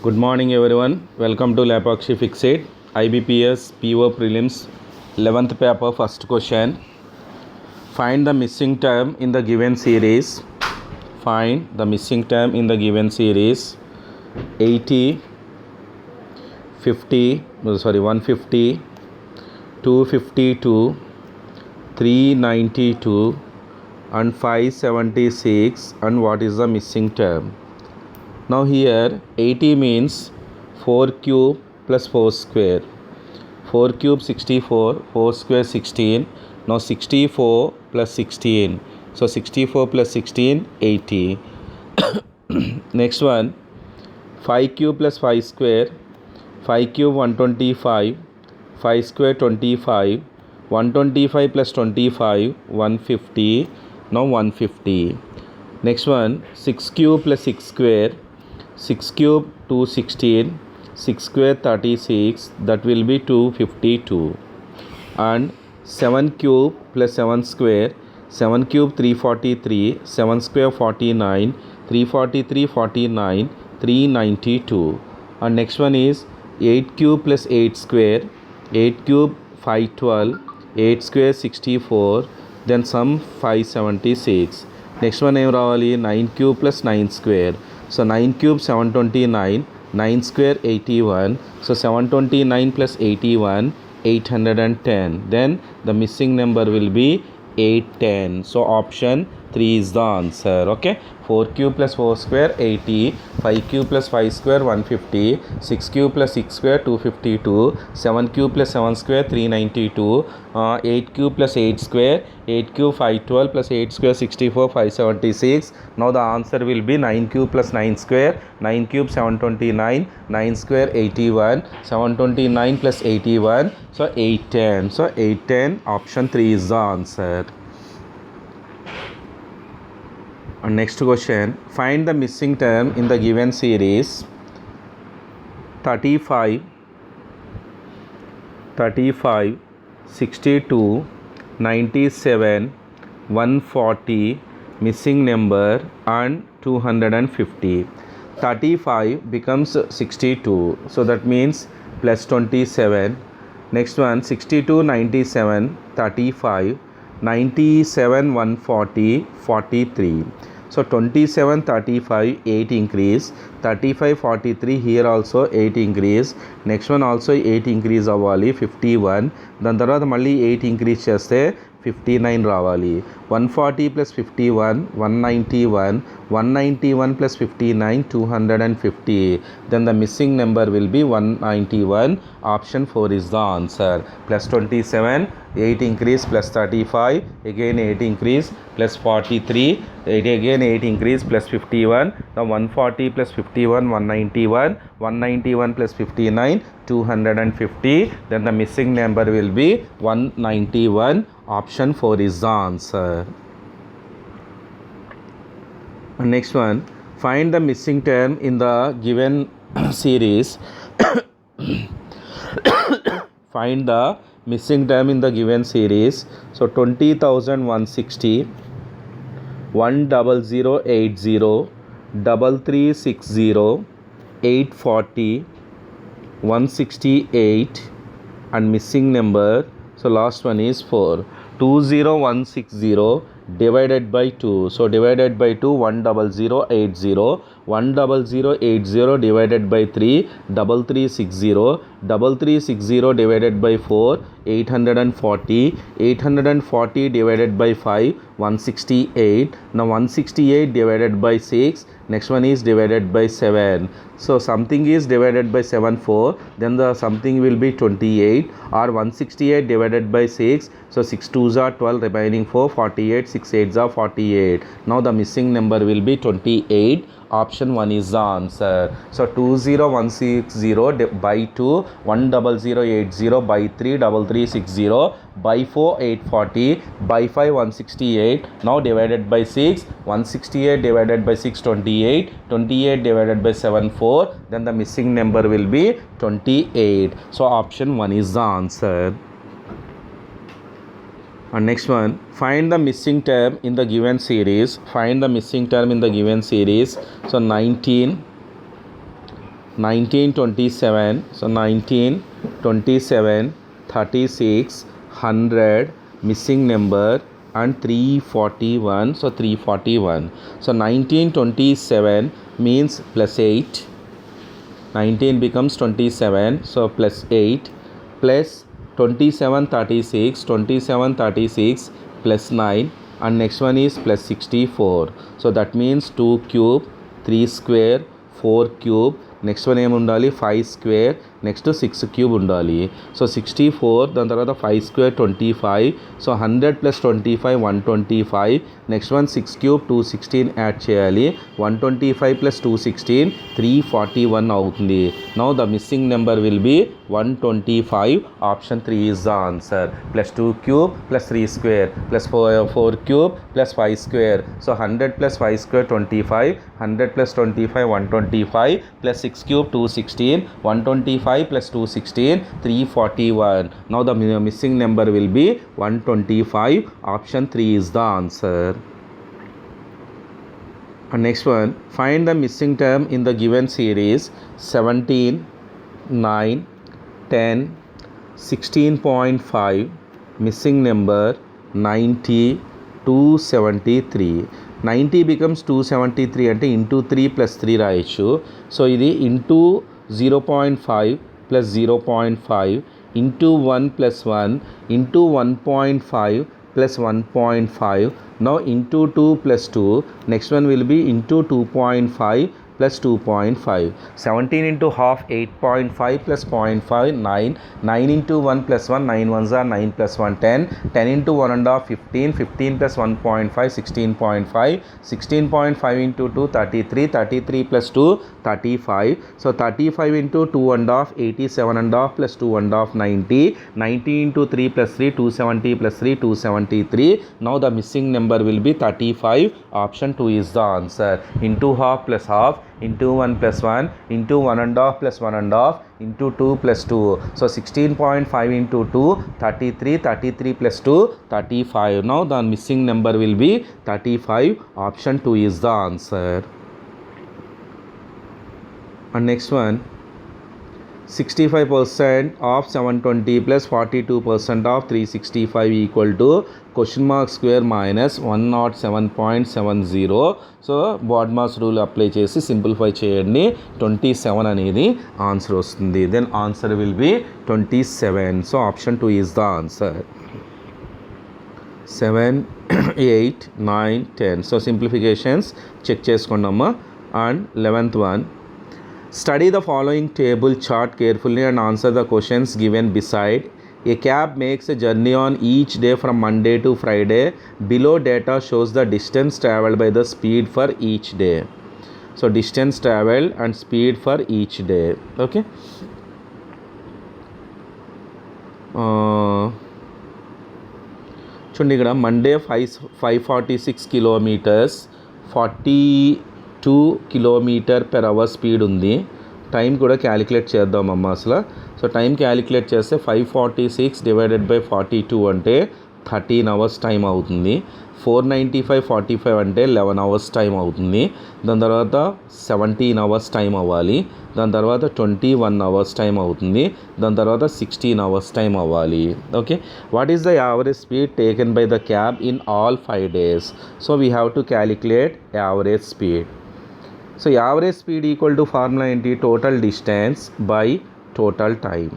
Good morning everyone. Welcome to Lapakshi Fixate IBPS PO Prelims 11th paper. First question. Find the missing term in the given series. Find the missing term in the given series. 80, 50, 150, 252, 392 and 576, and what is the missing term? Now here 80 means 4 cube plus 4 square. 4 cube 64, 4 square 16. Now 64 plus 16. So 64 plus 16, 80. Next one, 5 cube plus 5 square. 5 cube 125, 5 square 25. 125 plus 25, 150. Now 150. Next one, 6 cube plus 6 square. 6 cube 216, 6 square 36, that will be 252. And 7 cube plus 7 square. 7 cube 343, 7 square 49, 343 49, 392. And next one is 8 cube plus 8 square. 8 cube 512, 8 square 64, then sum 576. Next one em ravali 9 cube plus 9 square. So 9 cube 729, 9 square 81. So 729 plus 81, 810. Then the missing number will be 810. So option 3 is the answer. Okay. 4 cube plus 4 square 80, 5 cube plus 5 square 150, 6 cube plus 6 square 252, 7 cube plus 7 square 392, 8 cube plus 8 square, 8 cube 512 plus 8 square 64, 576. Now the answer will be 9 cube plus 9 square. 9 cube 729, 9 square 81, 729 plus 81. So 810. So 810, option 3 is the answer. And next question, find the missing term in the given series. 35, 62, 97, 140, missing number, and 250. 35 becomes 62, so that means plus 27. Next one, 62, 97, 35, 97, 140, 43. So 27, 35, 8 increase. 35, 43, here also 8 increase. Next one also 8 increase అవ్వాలి 51. దాని తర్వాత మళ్ళీ 8 increase చేస్తే 59 రావాలి. 140 plus 51, 191. 191 plus 59, 250. Then the missing number will be 191. Option 4 is the answer. Plus 27, 8 increase plus 35, again 8 increase plus 43, again 8 increase plus 51. Now 140 plus 51, 191. 191 plus 59, 250. Then the missing number will be 191. Option 4 is the answer. Next one, find the missing term in the given series. Find the missing term in the given series. So 20,160, 10080, 3360, 840, 168, and missing number. So last one is 4. 20160 divided by 2. So divided by 2, 10080. 10080 divided by 3, 3360. 3360 divided by 4, 840. 840 divided by 5, 168. Now 168 divided by 6. Next one is divided by 7. So something is divided by 7, 4. Then the something will be 28, or 168 divided by 6. So 6 2s are 12, remaining 4, 48. 6 8s are 48. Now the missing number will be 28. Option 1 is the answer. So 20160 by 2, 10080 by 3, 3360 by 4, 840 by 5, 168. Now divided by 6, 168 divided by 6, 28. 28 divided by 7, 4. Then the missing number will be 28. So option 1 is the answer. And next one, find the missing term in the given series. Find the missing term in the given series. So 19, 1927, so 1927, 36, 100, missing number, and 341, so 341. So 1927 means plus 8, 19 becomes 27, so plus 8, plus 27 36, 27 36 plus 9, and next one is plus 64. So that means 2 cube, 3 square, 4 cube, next one ఏముండాలి 5 square, next 6 cube ఉండాలి. So 64, దాని తర్వాత 5 square 25, so 100 plus 25 125, next one 6 cube 216 add చేయాలి, 125 plus 216 341 అవుతుంది. Now the missing number will be 125. Option 3 is the answer. Plus 2 cube plus 3 square plus 4 cube plus 5 square, so 100 plus 5 square 25, 100 plus 25 125, plus 6 cube 216, 125 plus 216 341. Now the missing number will be 125. Option 3 is the answer. And next one, find the missing term in the given series 17, 9, 10, 16.5, missing number 90, 273. 90 becomes 273 అంటే into 3 plus 3 రాయొచ్చు. So ఇది into 0.5 plus 0.5 into 1 plus 1 into 1.5 plus 1.5. Now into 2 plus 2, next one will be into 2.5 plus 2.5. 17 into half 8.5 plus 0.5 9. 9 into 1 plus 1, 9 ones are 9 plus 1 10. 10 into 1 and half 15. 15 plus 1.5 16.5. 16.5 into 2 33. 33 plus 2 35. So 35 into 2 and half 87 and half plus 2 and half 90. 90 into 3 plus 3 270 plus 3 273. Now the missing number will be 35. Option 2 is the answer. Into half plus half, into 1 plus 1, into 1 and half plus 1 and half, into 2 plus 2. So 16.5 into 2 33, 33 plus 2 35. Now the missing number will be 35. Option 2 is the answer. And next one, 65% of 720 plus 42% of 365 equal to question mark square minus 107.70. So BODMAS rule apply చేసి simplify చేయండి, 27 అనేది answer వస్తుంది. Then answer will be 27. So option 2 is the answer. 7, 8, 9, 10. So simplifications check చేసుకోండి అమ్మా. And 11th one, study the following table chart carefully and answer the questions given beside. A cab makes a journey on each day from Monday to Friday. Below data shows the distance traveled by the speed for each day. So distance traveled and speed for each day. Okay. చూడండి ఇక్కడ Monday 546 kilometers 42 kilometer per hour speed ఉంది. Time కూడా calculate చేద్దామమ్మా అసలు. So time calculate చేస్తే 546 divided by 42 అంటే 13 hours time అవుతుంది. 495 45 అంటే 11 అవర్స్ టైం అవుతుంది. దాని తర్వాత 17 అవర్స్ టైం అవ్వాలి. దాని తర్వాత 21 అవర్స్ టైం అవుతుంది. దాని తర్వాత 16 అవర్స్ టైం అవ్వాలి. Okay, what is the average speed taken by the cab in all 5 days? So we have to calculate average speed. So average speed equal to formula ఏంటి? Total distance by total time.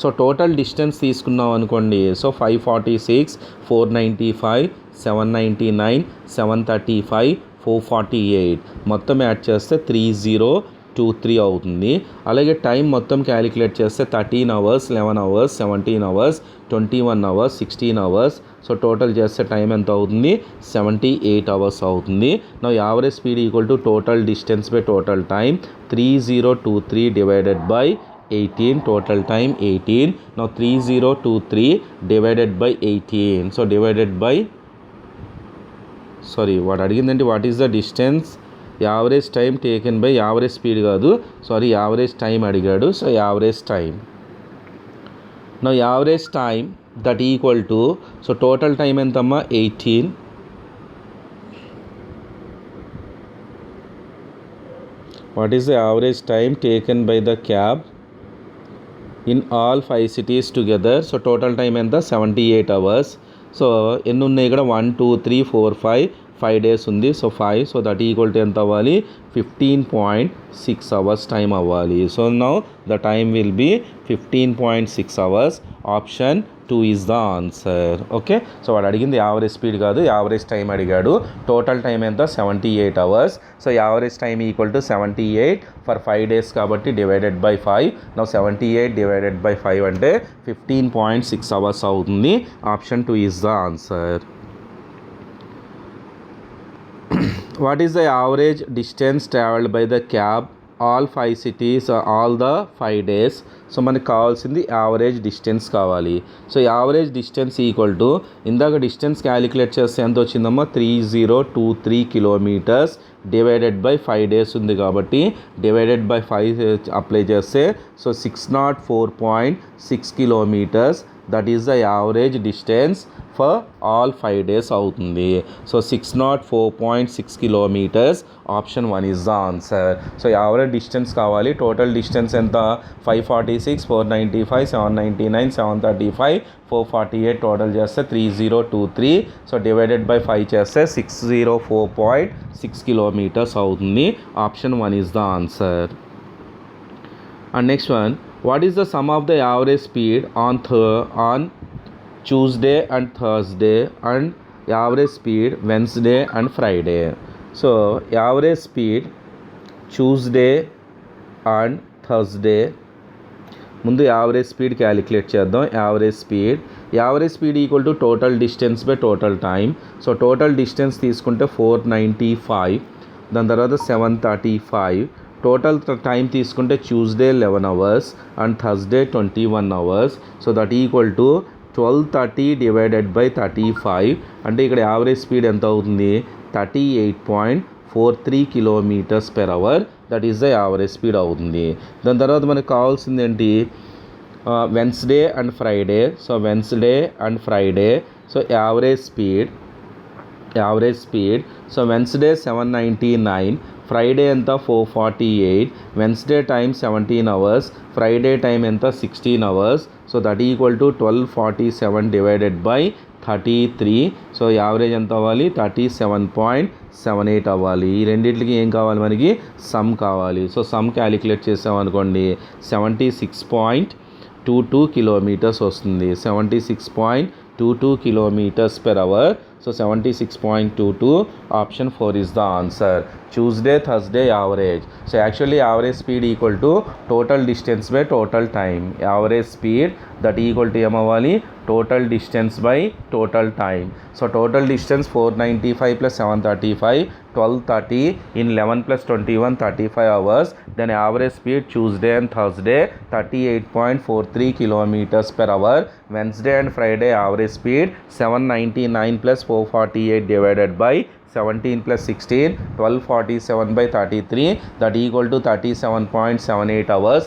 So total distance తీసుకున్నాం అనుకోండి. So 546, 495, 799, 735, 448 మొత్తం add చేస్తే 3023 అవుతుంది. అలాగే time మొత్తం calculate చేస్తే 13 hours, 11 hours, 17 hours, 21 hours, 16 hours. So total చేస్తే టైం ఎంత అవుతుంది? 78 అవర్స్ అవుతుంది. నా average speed equal to total distance by total time 3023 divided by 18, total time 18. Now 3023 divided by 18. So divided by, sorry, what అడిగిందంటే what is the distance average time taken by average speed కాదు, sorry average time అడిగాడు. So average time. నా average time that equal to, so total time ఎంతమ్మా? 18 What is the average time taken by the cab in all 5 cities together? So total time ఎంత 78 hours. So ఎన్ని ఉన్నాయి ఇక్కడ 1 2 3 4 5 days ఉంది. So 5, so that equal to ఎంత అవ్వాలి 15.6 hours time అవ్వాలి. So now the time will be 15.6 hours. Option 2 is the answer. Okay, so వాడు అడిగింది యావరేజ్ స్పీడ్ కాదు, యావరేజ్ టైం అడిగాడు. టోటల్ టైం ఎంత 78 hours. So average time equal to 78 for 5 days కాబట్టి divided by 5. Now 78 divided by 5 అంటే 15.6 hours అవుతుంది. Option 2 is the answer. What is the average distance traveled by the cab all 5 cities all the 5 days? So మనకు కావాల్సింది average distance కావాలి. So average distance equal to ఇందాక distance calculate చేస్తే ఎంత వచ్చిందమ్మా 3023 kilometers divided by 5 days ఉంది కాబట్టి divided by 5 apply చేస్తే so 604.6 kilometers, that is the average distance for all 5 days అవుతుంది. So 604.6 kilometers. Option 1 is the answer. So average distance కావాలి. Total distance ఎంత 546, 495, 799, 735, 448 టోటల్ చేస్తే 3023. సో డివైడెడ్ బై 5 చేస్తే 604.6 kilometers అవుతుంది. Option 1 is the answer. And next one, what is the sum of the average speed on Tuesday and Thursday and average speed Wednesday and Friday? So average speed Tuesday and Thursday, ముందు average speed calculate చేద్దాం. Average speed equal to total distance by total time. So total distance తీసుకుంటే 495, దాని తర్వాత 735. Total time తీసుకుంటే Tuesday 11 hours and Thursday 21 hours. So that equal to 1230 divided by 35 అంటే ఇక్కడ average speed ఎంత అవుతుంది 38.43 kilometers per hour. That is the average speed అవుతుంది. దాని తర్వాత మనకు కావాల్సింది ఏంటి Wednesday and Friday. So Wednesday and Friday so average speed. So Wednesday 799, Friday ఎంత 448, Wednesday time 17 hours, Friday time ఎంత 16 hours. So that equal to 1247 divided by 33. So average ఎంత అవ్వాలి 37.78 అవ్వాలి. ఈ రెండింటికి ఏం కావాలి మనకి సమ్ కావాలి. సో సమ్ క్యాలిక్యులేట్ చేసామనుకోండి 76.22 kilometers వస్తుంది. 76.22 kilometers per hour. So 76.22. Option 4 is the answer. Tuesday, Thursday average. So actually average speed equal to total distance by total time. Average speed that equal to ఏమవ్వాలి total distance by total time. So total distance 495 plus 735, 1230 in 11 plus 21, 35 hours. Then average speed Tuesday and Thursday 38.43 kilometers per hour. Wednesday and Friday average speed 799 plus 448 divided by 17 plus 16, 1247 by 33, that equal to 37.78 hours,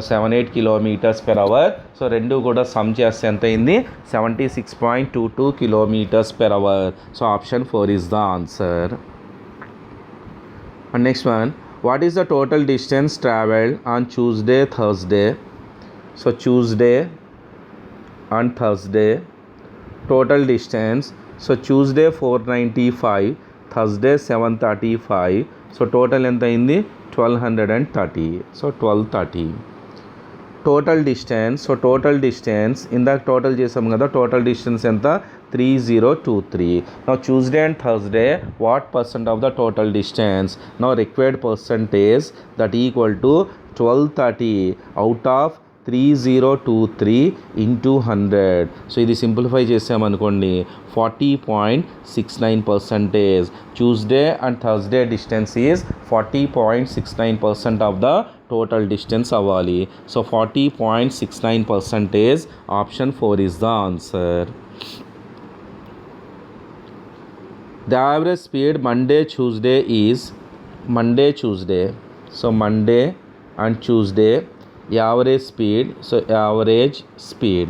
78 kilometers per hour. So రెండు కూడా some చేస్తే ఎంత అయింది 76.22 kilometers per hour. So option 4 is the answer. And next one, what is the total distance traveled on Tuesday, Thursday? So Tuesday and Thursday total distance. So Tuesday 495, Thursday 735. So total ఎంత అయింది 1230. So 1230 total distance. So total distance ఇందాక total చేసాం కదా, total distance ఎంత 3023. Now Tuesday and Thursday, what percent of the total distance? Now required percentage that equal to 1230 out of 3023 into 100. So ఇది simplify చేసామనుకోండి 40.69%. Tuesday and Thursday distance is 40.69% of the total distance అవ్వాలి. So 40.69%. Option 4 is the answer. The average speed Monday Tuesday is Tuesday. So Monday and Tuesday average speed. So average speed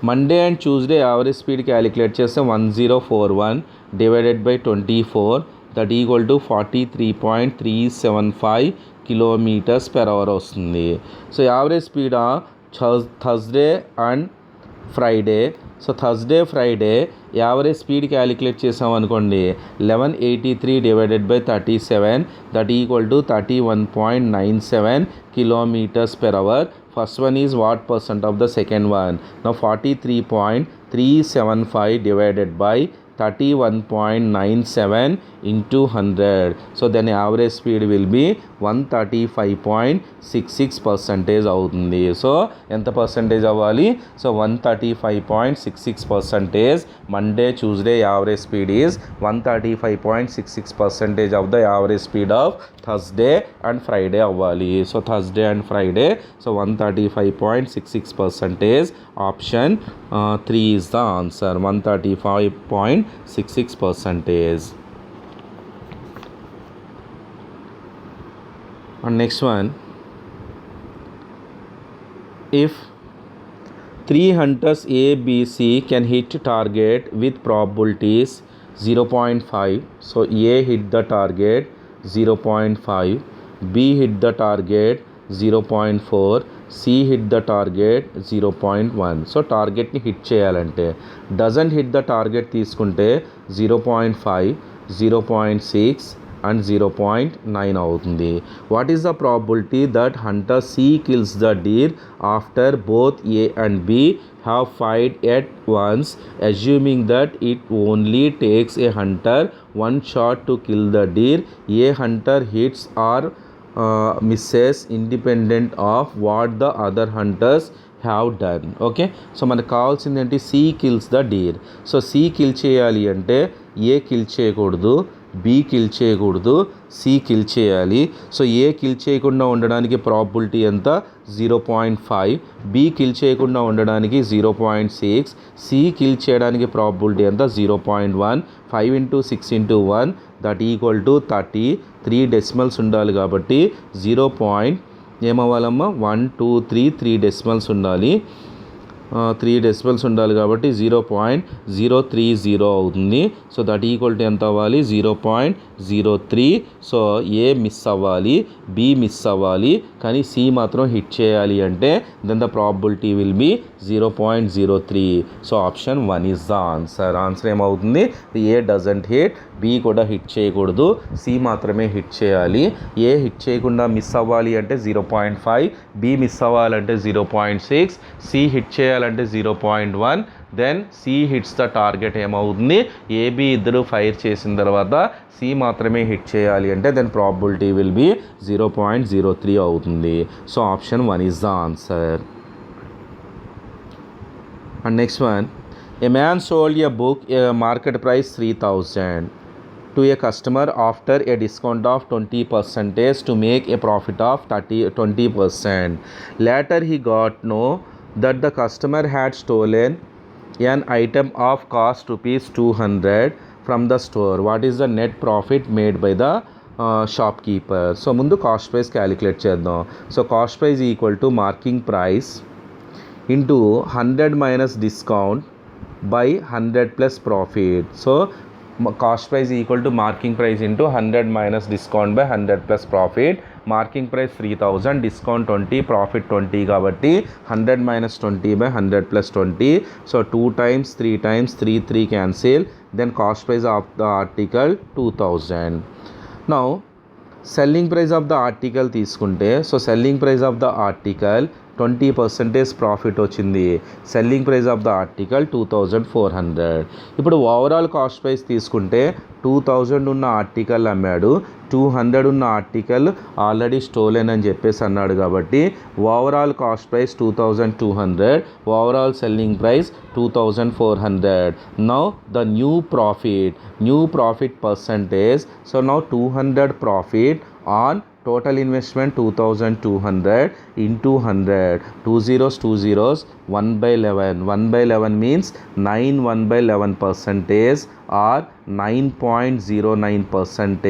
Monday and Tuesday average speed calculate చేస్తే 1041 divided by 24. That equal to 43.375 kilometres per hour వస్తుంది. So average speed Thursday and Friday. So Thursday Friday average speed calculate చేసాం అనుకోండి, 1183 divided by 37 that equal to 31.97 kilometers per hour. First one is what percent of the second one. Now 43.375 divided by 31.97 into 100. So then average speed will be 135.66% అవుతుంది. So ఎంత percentage అవ్వాలి? So 135.66%. Monday Tuesday average speed is 135.66% of the average speed of Thursday and Friday అవ్వాలి. So Thursday and Friday, so 135.66%. Option 3 is the answer, 135.66%. And next one, if 3 hunters A, B, C can hit target with probabilities 0.5. So A hit the target 0.5, B hit the target 0.4, C hit the target 0.1. So టార్గెట్ని hit చేయాలంటే doesn't hit the target తీసుకుంటే 0.5, 0.6 and 0.9 అవుతుంది. What is the probability that hunter C kills the deer after both A and B have fired at once, assuming that it only takes a hunter one shot to kill the deer? A hunter hits or misses independent of what the other hunters have done. Okay, so మనకు కావాల్సింది ఏంటి? C kills the deer. So C kill చేయాలి అంటే A kill చేయకూడదు, B kill చేయకూడదు, C kill చేయాలి. So A kill చేయకుండా ఉండడానికి ప్రాబిలిటీ ఎంత? 0.5. బి కిల్ చేయకుండా ఉండడానికి 0.6. సి కిల్ చేయడానికి ప్రాబిలిటీ ఎంత? 0.1. 5 into 6 into 1 that equal to 30. 3 decimals ఉండాలి కాబట్టి 0. ఏమవ్వాలమ్మా? 1 2 3 3 డెసిమల్స్ ఉండాలి. 3 డెసిమల్స్ ఉండాలి కాబట్టి 0.030 అవుతుంది. సో దట్ ఈక్వల్ టు ఎంత అవ్వాలి? 0.03. సో ఏ మిస్ అవ్వాలి, బి మిస్ అవ్వాలి, కానీ సి మాత్రం హిట్ చేయాలి అంటే then the probability will be 0.03. So option 1 is the answer. Answer ఏమవుతుంది? ఏ డజంట్ హిట్, బి కూడా హిట్ చేయకూడదు, సి మాత్రమే హిట్ చేయాలి. ఏ హిట్ చేయకుండా మిస్ అవ్వాలి అంటే 0.5, బి మిస్ అవ్వాలంటే 0.6, సి హిట్ చేయాలంటే 0.1. Then C hits the target ఏమవుతుంది? ఏబి ఇద్దరు ఫైర్ చేసిన తర్వాత సి మాత్రమే హిట్ చేయాలి అంటే దెన్ ప్రాబిలిటీ విల్ బి 0.03 అవుతుంది. So option 1 is the answer. And next one, A man sold a book market price 3,000 to a customer after a discount of 20% to make a profit of 20%. Later he got know that the customer had stolen an item of cost rupees 200 from the store. What is the net profit made by the shopkeeper? So ముందు cost price calculate చేద్దాం. So cost price equal to marking price into 100 minus discount by 100 plus profit. So cost price equal to marking price into 100 minus discount by 100 plus profit. Marking price 3,000, discount 20, profit 20 కాబట్టి 100 minus 20 by 100 plus 20. So 2 times 3 times 3 cancel. Then cost price of the article 2,000. Now selling price of the article తీసుకుంటే, so selling price of the article 20% profit వచ్చింది. Selling price of the article 2,400. ఇప్పుడు overall cost price తీసుకుంటే 2,000 ఉన్న article అమ్మాడు, 200 ఉన్న article already stolen అని చెప్పేసి అన్నాడు కాబట్టి overall cost price 2,200, overall selling price 2,400. Now the new profit percentage. So now 200 profit on total investment 2,200 into 100. 2 zeros 1 by 11. 1 by 11 means 9 1 by 11% or 9.09%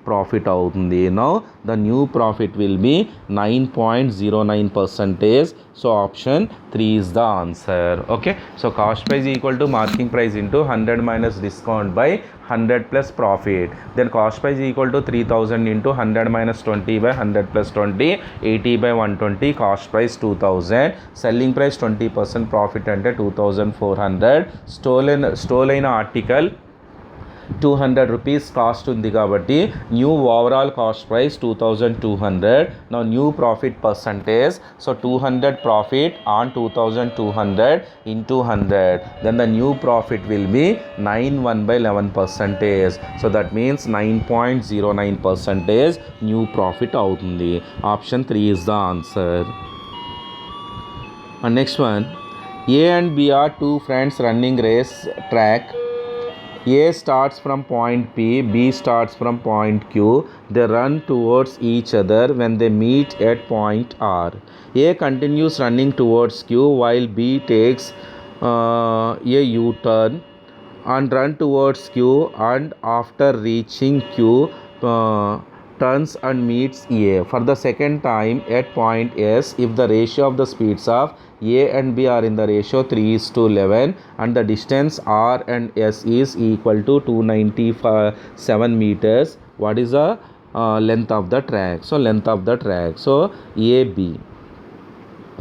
profit అవుతుంది. Now the new profit will be 9.09%. So option 3 is the answer. Okay, so cost price equal to marking price into 100 minus discount by 100 plus profit. Then cost price equal to 3000 into 100 minus 20 by 100 plus 20, 80 by 120. Cost price 2000. Selling price 20% profit అంటే 2400. Stole అయిన article 200 rupees cost ఉంది కాబట్టి new overall cost price 2200. Now new profit percentage, so 200 profit on 2200 into 100, then the new profit will be 91/11%. so that means 9.09% new profit అవుతుంది. option 3 is the answer. And next one, A and B are two friends running race track. A starts from point P, B starts from point Q. They run towards each other when they meet at point R. A continues running towards Q while B takes a U-turn and run towards Q, and after reaching Q turns and meets A for the second time at point S if the ratio of the speeds of A and B are in the ratio 3:11 and the distance R and S is equal to 297 meters. What is the length of the track? So length of the track, so AB.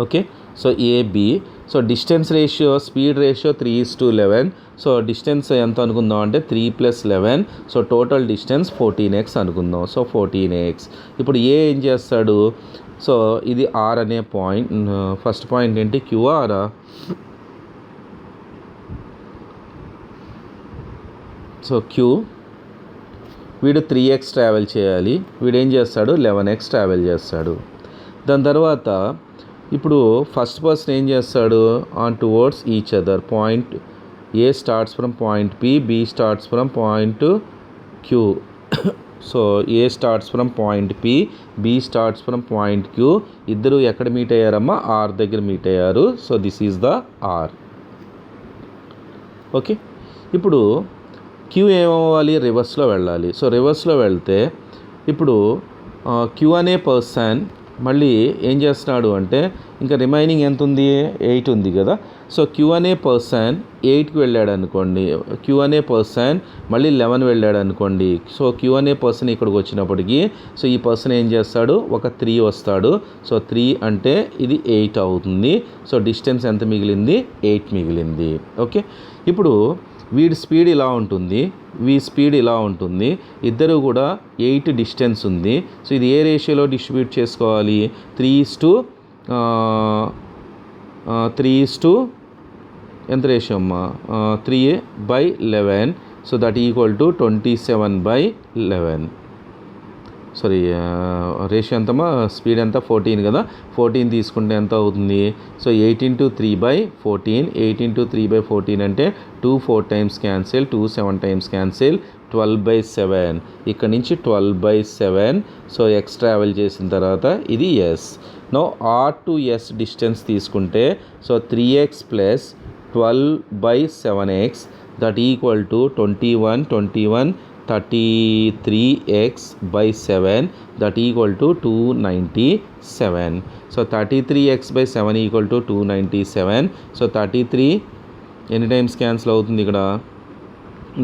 Okay, so AB, so distance ratio, speed ratio 3:11. So distance ఎంత అనుకుందాం అంటే 3 + 11, so total distance 14x అనుకుందాం. So 14x. ఇప్పుడు ఏ ఏం చేస్తాడు, so ఇది are అనే point, first point ఏంటి క్యూఆర్, సో క్యూ, వీడు 3x ట్రావెల్ చేయాలి, వీడు ఏం చేస్తాడు 11x ట్రావెల్ చేస్తాడు. దాని తర్వాత ఇప్పుడు ఫస్ట్ పర్సన్ ఏం చేస్తాడు, on towards each other, point A starts from point P, B starts from point Q. So A starts from point P, B starts from point Q. ఇద్దరు ఎక్కడ మీట్ అయ్యారమ్మా, R దగ్గర meet అయ్యారు. So this is the R. Okay, ఇప్పుడు Q ఏమవ్వాలి, రివర్స్లో వెళ్ళాలి. So రివర్స్లో వెళ్తే ఇప్పుడు Q అనే పర్సన్ మళ్ళీ ఏం చేస్తున్నాడు అంటే, ఇంకా రిమైనింగ్ ఎంత ఉంది, 8 ఉంది కదా. సో క్యూ అనే పర్సన్ 8కి వెళ్ళాడు అనుకోండి, క్యూ అనే పర్సన్ మళ్ళీ 11 వెళ్ళాడు అనుకోండి. సో క్యూ అనే పర్సన్ ఇక్కడికి వచ్చినప్పటికీ సో ఈ పర్సన్ ఏం చేస్తాడు, ఒక 3 వస్తాడు. సో 3 అంటే ఇది 8 అవుతుంది. సో డిస్టెన్స్ ఎంత మిగిలింది, 8 మిగిలింది. ఓకే, ఇప్పుడు వీడి స్పీడ్ ఇలా ఉంటుంది, స్పీడ్ ఇలా ఉంటుంది, ఇద్దరు కూడా 8 డిస్టెన్స్ ఉంది. సో ఇది ఏ రేషియోలో డిస్ట్రిబ్యూట్ చేసుకోవాలి, 3 ఎంత రేషియో అమ్మా, 3/11. So that equal to 27/11. Sorry, ratio ఎంతమ్మా, స్పీడ్ ఎంత 14 కదా, 14 తీసుకుంటే ఎంత అవుతుంది, సో 8 × 3/14, 8 × 3/14 అంటే 2 4 టైమ్స్ క్యాన్సిల్, 2 7 టైమ్స్ క్యాన్సిల్, 12/7. ఇక్కడ నుంచి 12/7. సో ఎక్స్ ట్రావెల్ చేసిన తర్వాత ఇది S. No R to S distance తీసుకుంటే so 3x + 12/7x that equal to 21 33x/7 that equal to 297. So 33x/7 equal to 297. So 33 ఎన్ని టైమ్స్ క్యాన్సిల్ అవుతుంది, ఇక్కడ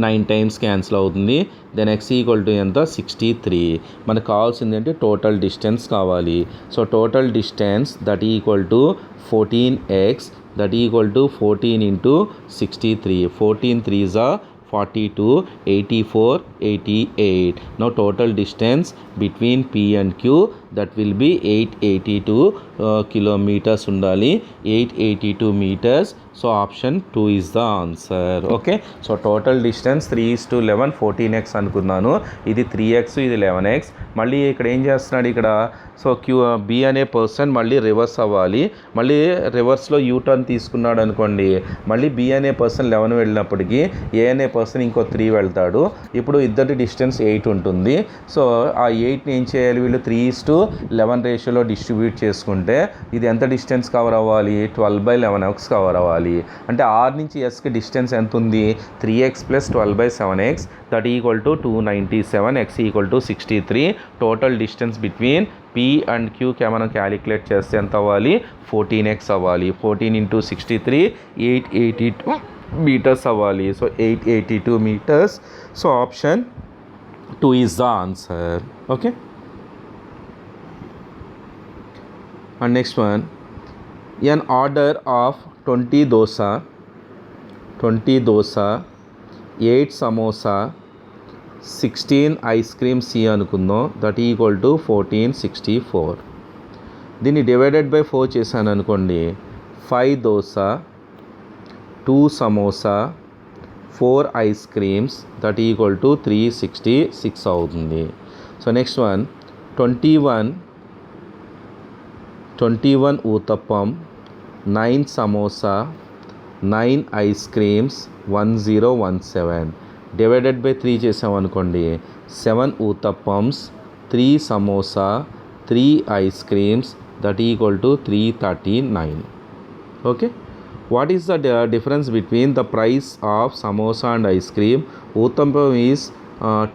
9 టైమ్స్ క్యాన్సిల్ అవుతుంది. దెన్ x ఈక్వల్ టు ఎంత, 63. మనకు కావాల్సింది అంటే టోటల్ డిస్టెన్స్ కావాలి. So total distance that equal to 14x that equal to 14 × 63. 14 3s are 42, 84, 88. Now total distance between P and Q that will be 882 kilometers ఉండాలి, 882 meters. So option 2 is the answer. Okay, so total distance 3:11, 14x అనుకున్నాను. ఇది 3x, ఇది 11x. మళ్ళీ ఇక్కడ ఏం చేస్తున్నాడు, ఇక్కడ so B అనే పర్సన్ మళ్ళీ రివర్స్ అవ్వాలి. మళ్ళీ రివర్స్లో యూటర్న్ తీసుకున్నాడు అనుకోండి, మళ్ళీ బి అనే పర్సన్ 11 వెళ్ళినప్పటికీ ఏ అనే పర్సన్ ఇంకో 3 వెళ్తాడు. ఇప్పుడు ఇద్దరి డిస్టెన్స్ 8 ఉంటుంది. సో ఆ 8ని ఏం చేయాలి వీళ్ళు, 3:11 11 రేషియోలో డిస్ట్రిబ్యూట్ చేసుకుంటే ఇది ఎంత డిస్టెన్స్ కవర్ అవ్వాలి, 12/11x కవర్ అవ్వాలి. అంటే ఆర్ నుంచి ఎస్కి డిస్టెన్స్ ఎంత ఉంది, 3x + 12/7x that equal to 297, x equal to 63. Total distance between P and క్యూకి మనం క్యాలిక్యులేట్ చేస్తే ఎంత అవ్వాలి, 14x అవ్వాలి. 14 × 63 882 meters అవ్వాలి. So 882 meters. So option 2 is the answer. Okay. And next one, an order of 20 dosa, 8 samosa, 16 ice cream C అనుకుందాం, that equal to 1464. దీన్ని divided by 4 చేశాను అనుకోండి, 5 dosa, 2 samosa, 4 ice creams that equal to 366 అవుతుంది. So next one, 21 uttapam, 9 samosa, 9 ice creams 1017 divided by 3 చేసామనుకోండి, 7 ఊతప్పమ్స్, 3 samosa, 3 ice creams that equal to 339. Okay. What is the difference between the price of samosa and ice cream? Uttappam is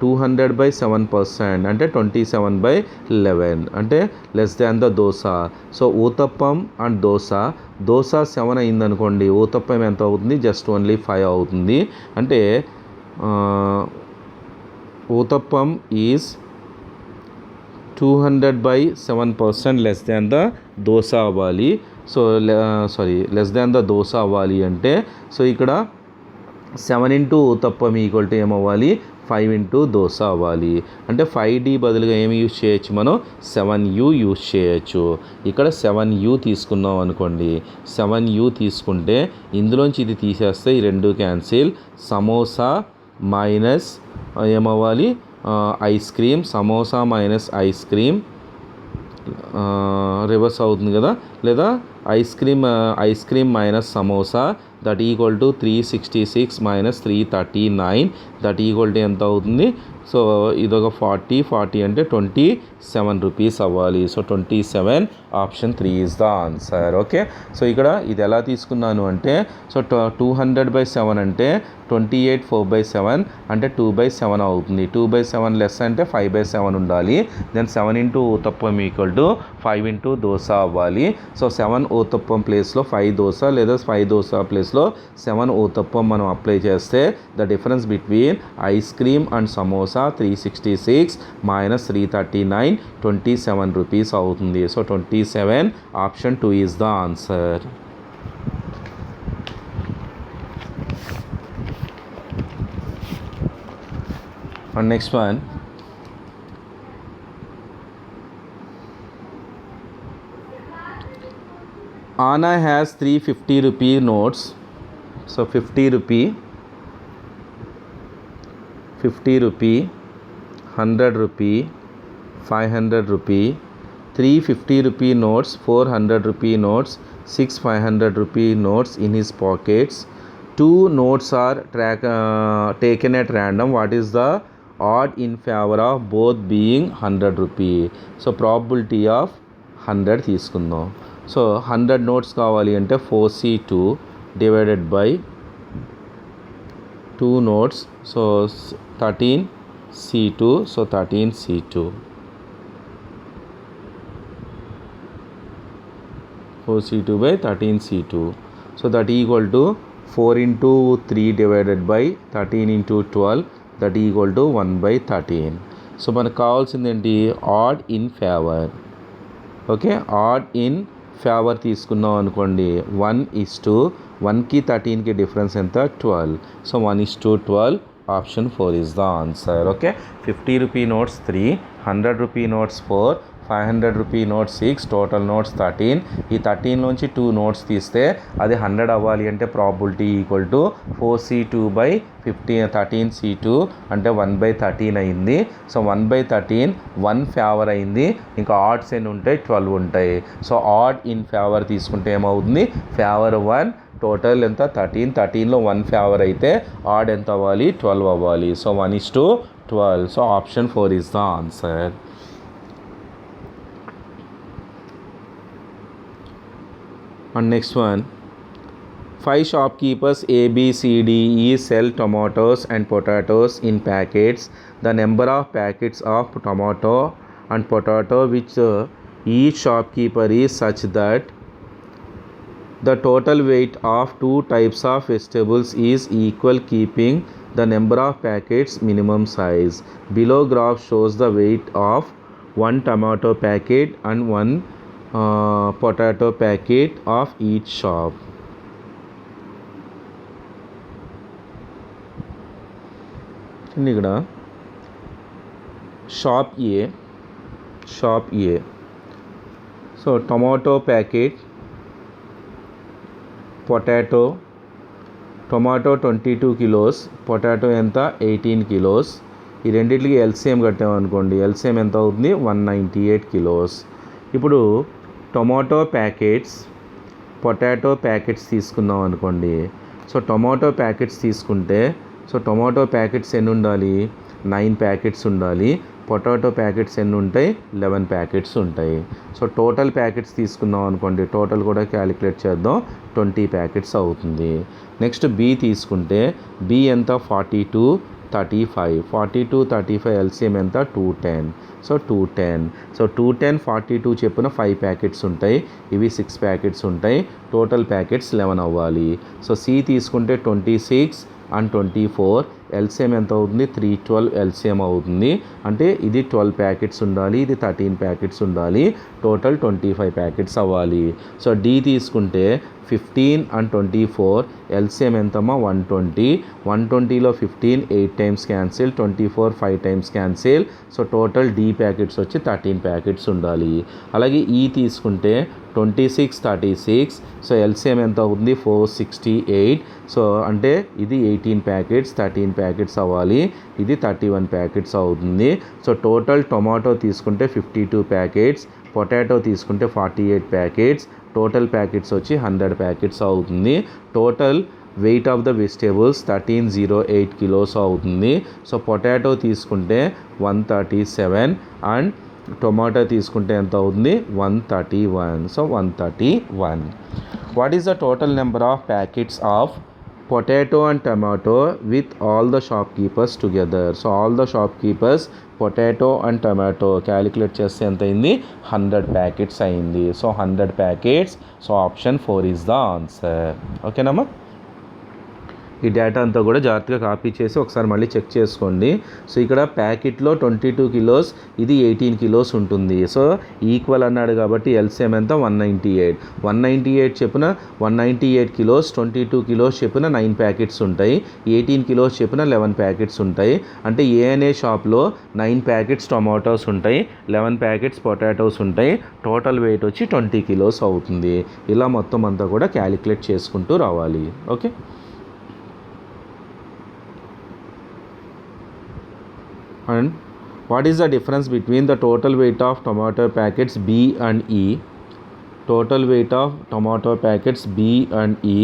200/7%, అంటే 27/11, అంటే less than the dosa. So uttapam and dosa 7 అయిందనుకోండి, ఊతప్పం ఎంత అవుతుంది, just only 5 అవుతుంది. అంటే uttapam is 200/7% less than the dosa అవ్వాలి. So less than the dosa అవ్వాలి అంటే, సో ఇక్కడ 7 × ఊతప్పం ఈక్వల్ టు ఏమవ్వాలి, 5 × దోసా అవ్వాలి. అంటే 5D బదులుగా ఏమి యూజ్ చేయొచ్చు, మనం 7U యూజ్ చేయొచ్చు. ఇక్కడ 7U తీసుకున్నాం అనుకోండి, 7U తీసుకుంటే ఇందులోంచి ఇది తీసేస్తే ఈ రెండు క్యాన్సిల్, సమోసా మైనస్ ఏమవ్వాలి, ice cream, samosa minus ice cream reverse అవుతుంది కదా, లేదా ice cream minus samosa that equal to 366 minus 339 that equal to ఎంత అవుతుంది. సో ఇదొక 40 అంటే 27 రూపీస్ అవ్వాలి. So 27, option 3 is the answer. Okay. So ఇక్కడ ఇది ఎలా తీసుకున్నాను అంటే, సో 200/7 అంటే 28 4/7 అంటే 2/7 అవుతుంది. 2/7 లెస్ అంటే 5/7 ఉండాలి. Then 7 × uttapam equal to 5 × dosa అవ్వాలి. సో 7 ఊతప్పం ప్లేస్లో 5 దోసా, లేదా 5 దోసా ప్లేస్లో 7 ఊతప్పం మనం అప్లై చేస్తే the difference between ice cream and samosa 366 minus 339 27 rupees అవుతుంది. So 27, option 2 is the answer. And next one, Anna has 3 50 rupee notes. So 50 rupee, 100 rupee, 500 rupee, 3 50 rupee notes, 400 rupee notes, 6 500 rupee notes in his pockets. 2 notes are taken at random. What is the odd in favor of both being 100 rupee? So probability of 100 తీసుకుందాం. So 100 notes కావాలి అంటే 4C2 divided by 2 notes, so 13C2, so 13C2, 4C2/13C2. So that equal to 4 × 3 divided by 13 × 12 that equal to 1/13. So మనకు కావాల్సింది ఏంటి, odd in favour. Okay. Odd in favour తీసుకున్నాం అనుకోండి, 1:1కి 13కి డిఫరెన్స్ ఎంత, 12. So 1:12, option 4 is the answer. Okay. 50 rupee notes 3, 100 rupee notes 4, 500 rupee notes 6, total notes 13. ఈ 13 నుంచి 2 నోట్స్ తీస్తే అది 100 అవ్వాలి అంటే ప్రాబిలిటీ ఈక్వల్ టు 4C2/13C2 అంటే 1/13 అయింది. సో 1/13 1 ఫేవర్ అయింది. ఇంకా ఆడ్స్ ఎన్ని ఉంటాయి, 12 ఉంటాయి. సో ఆడ్ ఇన్ ఫేవర్ తీసుకుంటే ఏమవుతుంది, ఫేవర్ 1, టోటల్ ఎంత 13. 13లో 1 ఫేవర్ అయితే ఆడ్ ఎంత అవ్వాలి, 12 అవ్వాలి. So 1:12. So option 4 is the answer. And next one, 5 shopkeepers A, B, C, D, E sell tomatoes and potatoes in packets. The number of packets of tomato and potato which each shopkeeper is such that the total weight of two types of vegetables is equal, keeping the number of packets minimum size. Below graph shows the weight of one tomato packet and one potato packet of each shop. ఇక్కడ shop A so tomato packet potato 22 kilos, potato ఎంత 18 kilos. ఈ రెండింటికి LCM కట్టామనుకోండి, LCM ఎంత అవుతుంది 198 kilos. ఇప్పుడు tomato packets potato packets తీసుకుందాం అనుకోండి. So tomato packets తీసుకుంటే సో టొమాటో ప్యాకెట్స్ ఎన్ని ఉండాలి 9 ప్యాకెట్స్ ఉండాలి. పొటాటో ప్యాకెట్స్ ఎన్ని ఉంటాయి 11 ప్యాకెట్స్ ఉంటాయి. సో టోటల్ ప్యాకెట్స్ తీసుకున్నాం అనుకోండి, టోటల్ కూడా క్యాలిక్యులేట్ చేద్దాం, 20 ప్యాకెట్స్ అవుతుంది. నెక్స్ట్ బి తీసుకుంటే బి ఎంత 42 35 42 35 ఎల్సిఎం ఎంత 210. సో 210 సో 210 42 చెప్పున 5 ప్యాకెట్స్ ఉంటాయి, ఇవి 6 ప్యాకెట్స్ ఉంటాయి, టోటల్ ప్యాకెట్స్ 11 అవ్వాలి. సో సి తీసుకుంటే 26 అండ్ 24 ఎల్సిఎం ఎంత అవుతుంది 312 ఎల్సిఎం అవుతుంది. అంటే ఇది 12 ప్యాకెట్స్ ఉండాలి, ఇది 13 ప్యాకెట్స్ ఉండాలి, టోటల్ 25 ప్యాకెట్స్ అవ్వాలి. సో డి తీసుకుంటే 15 అండ్ 24 ఎల్సిఎం ఎంతమ్మా 120. 120లో 15 8 times cancel, 24 5 times cancel. So total D packets వచ్చి 13 ప్యాకెట్స్ ఉండాలి. అలాగే ఈ తీసుకుంటే 26 36 సో ఎల్సిఎం ఎంత అవుతుంది 468. సో అంటే ఇది 18 ప్యాకెట్స్ 13 ప్యాకెట్స్ అవ్వాలి, ఇది 31 ప్యాకెట్స్ అవుతుంది. సో టోటల్ టొమాటో తీసుకుంటే 52 ప్యాకెట్స్, పొటాటో తీసుకుంటే 48 ప్యాకెట్స్, టోటల్ ప్యాకెట్స్ వచ్చి 100 ప్యాకెట్స్ అవుతుంది. Total weight of the vegetables 1308 kilos అవుతుంది. సో పొటాటో తీసుకుంటే 137 అండ్ టొమాటో తీసుకుంటే ఎంత అవుతుంది 131. So 131. What is the total number of packets of potato and tomato with all the shop keepers together? So all the shop keepers potato and tomato calculate చేస్తే ఎంత అయింది 100 packets అయింది. So 100 packets. So option 4 is the answer. ఓకేనమ్మా? ఈ data అంతా కూడా జాగ్రత్తగా copy చేసి ఒకసారి మళ్ళీ చెక్ చేసుకోండి. సో ఇక్కడ ప్యాకెట్లో 22 కిలోస్, ఇది 18 కిలోస్ ఉంటుంది. సో ఈక్వల్ అన్నాడు కాబట్టి ఎల్సిఎం ఎంత 198. 198 చెప్పున 198 కిలోస్, 22 కిలోస్ చెప్పున 9 ప్యాకెట్స్ ఉంటాయి, 18 కిలోస్ చెప్పున 11 ప్యాకెట్స్ ఉంటాయి. అంటే ఏ అనే షాప్లో 9 ప్యాకెట్స్ టొమాటోస్ ఉంటాయి, 11 ప్యాకెట్స్ పొటాటోస్ ఉంటాయి, టోటల్ వెయిట్ వచ్చి 20 కిలోస్ అవుతుంది. ఇలా మొత్తం అంతా కూడా క్యాలిక్యులేట్ చేసుకుంటూ రావాలి. Okay. And what is the difference between the total weight of tomato packets B and E? Total weight of tomato packets B and E